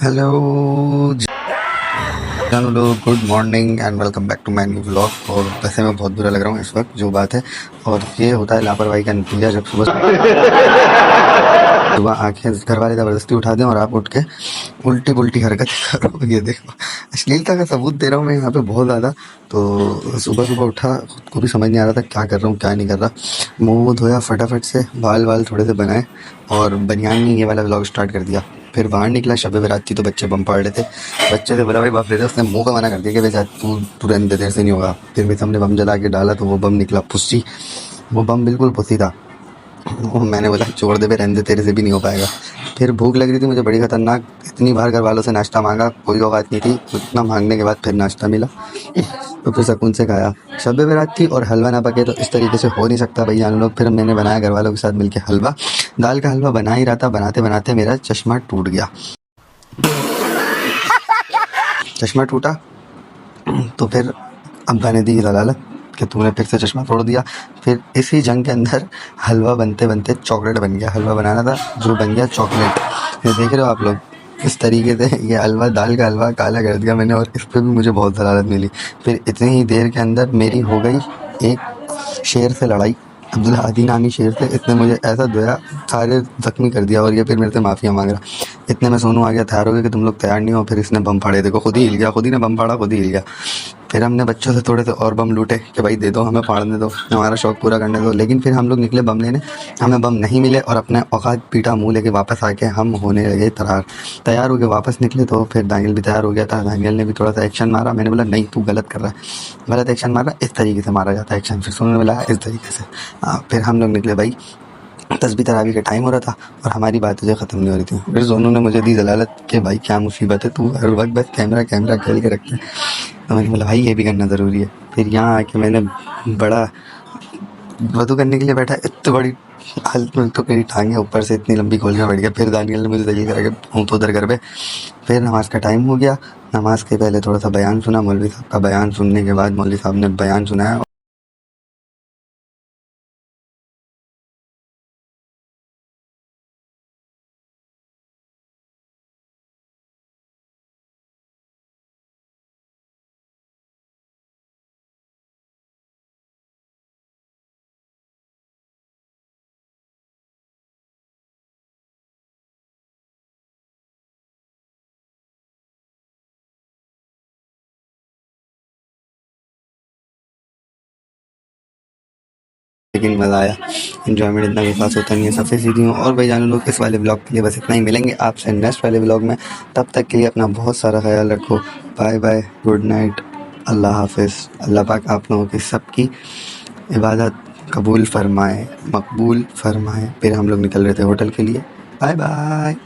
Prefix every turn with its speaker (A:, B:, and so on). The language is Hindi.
A: हेलो जानो लोग, good morning and welcome back to my new vlog. और वैसे मैं बहुत बुरा लग रहा हूँ इस वक्त, जो बात है, और ये होता है लापरवाही का नतीजा। जब सुबह सुबह आंखें घर वाले ज़बरदस्ती उठा दें और आप उठ के उल्टी पुल्टी हरकत करो। ये देखो, अश्लीलता का सबूत दे रहा हूँ मैं यहाँ पे बहुत ज़्यादा। तो सुबह सुबह उठा, खुद को भी समझ नहीं आ रहा था क्या कर रहा हूँ क्या नहीं कर रहा। मुंह वूह धोया फटाफट से, बाल वाल थोड़े से बनाए और बनियान में ये वाला व्लॉग स्टार्ट कर दिया। फिर बाहर निकला, शब बारात थी तो बच्चे बम फाड़ रहे थे। बच्चे से बोला भाई बाप दे दे, उसने मुंह पे मना कर दिया कि बेचा तू तुरंत देर से नहीं होगा। फिर भी हमने बम जला के डाला तो वो बम निकला पुस्सी, वो बम बिल्कुल पुस्सी था। मैंने बोला छोड़ दे बे, रहने दे, तेरे से भी नहीं हो पाएगा। फिर भूख लग रही थी मुझे बड़ी खतरनाक, इतनी बार घर वालों से नाश्ता मांगा, कोई औकात नहीं थी। उतना मांगने के बाद फिर नाश्ता मिला तो फिर सुकून से खाया। शब बारात थी और हलवा ना पके तो इस तरीके से हो नहीं सकता भाई जान लोग। फिर मैंने बनाया घर वालों के साथ मिलकर हलवा। दाल का हलवा बना ही रहा था, बनाते बनाते मेरा चश्मा टूट गया। चश्मा टूटा तो फिर अब्बा ने दी दलालत कि तूने फिर से चश्मा तोड़ दिया। फिर इसी जंग के अंदर हलवा बनते बनते चॉकलेट बन गया। हलवा बनाना था जो बन गया चॉकलेट। ये देख रहे हो आप लोग, इस तरीके से ये हलवा, दाल का हलवा काला कर दिया मैंने, और इस पर भी मुझे बहुत दलालत मिली। फिर इतनी ही देर के अंदर मेरी हो गई एक शेर से लड़ाई। अब्दुल हादी नामी शेर थे, इसने मुझे ऐसा धोया, सारे जख्मी कर दिया। और ये फिर मेरे से माफ़िया मांग रहा। इतने में सोनू आ गया, तैयार हो गया कि तुम लोग तैयार नहीं हो। फिर इसने बम फाड़े, देखो खुद ही हिल गया, खुद ही ने बम फाड़ा, खुद ही हिल गया। फिर हमने बच्चों से थोड़े से और बम लूटे कि भाई दे दो, हमें फाड़ने दो, हमारा शौक पूरा करने दो। लेकिन फिर हम लोग निकले बम लेने, हमें बम नहीं मिले और अपने औकात पीटा मुंह लेके वापस आके हम होने लगे तैयार हो के वापस निकले। तो फिर दानियल भी तैयार हो गया था, दानियल ने भी थोड़ा सा एक्शन मारा। मैंने बोला नहीं तू गलत कर रहा है, गलत एक्शन मार रहा है, इस तरीके से मारा जाता है एक्शन। फिर सोनू ने बोला इस तरीके से। फिर हम लोग निकले भाई, तस्बीह तरावी का टाइम हो रहा था और हमारी बातें जो ख़त्म नहीं हो रही थी। फिर सोनू ने मुझे दी जलालत कि भाई क्या मुसीबत है, तू हर वक्त बस कैमरा कैमरा खेल के रखते हैं। तो मैंने बोला भाई ये भी करना ज़रूरी है। फिर यहाँ आके मैंने बड़ा वधू करने के लिए बैठा, इतनी बड़ी हालत में तो मेरी टांगें ऊपर से इतनी लंबी खोल के बैठ गया। फिर दानियल ने मुझे दलील करा के हूँ तो उधर घर पे। फिर नमाज का टाइम हो गया, नमाज के पहले थोड़ा सा बयान सुना मौलवी साहब का। बयान सुनने के बाद मौलवी साहब ने बयान सुनाया। लेकिन मज़ा आया, इन्जॉयमेंट इतना के पास होता नहीं है। सफ़े सीधी हूँ। और भाई जानो लोग, इस वाले ब्लॉग के लिए बस इतना ही। मिलेंगे आपसे नेक्स्ट वाले ब्लॉग में, तब तक के लिए अपना बहुत सारा ख्याल रखो। बाय बाय, गुड नाइट, अल्लाह हाफिज़। अल्लाह पाक आप लोगों की सबकी इबादत कबूल फरमाए, मकबूल फरमाए। फिर हम लोग निकल रहे थे होटल के लिए। Bye bye.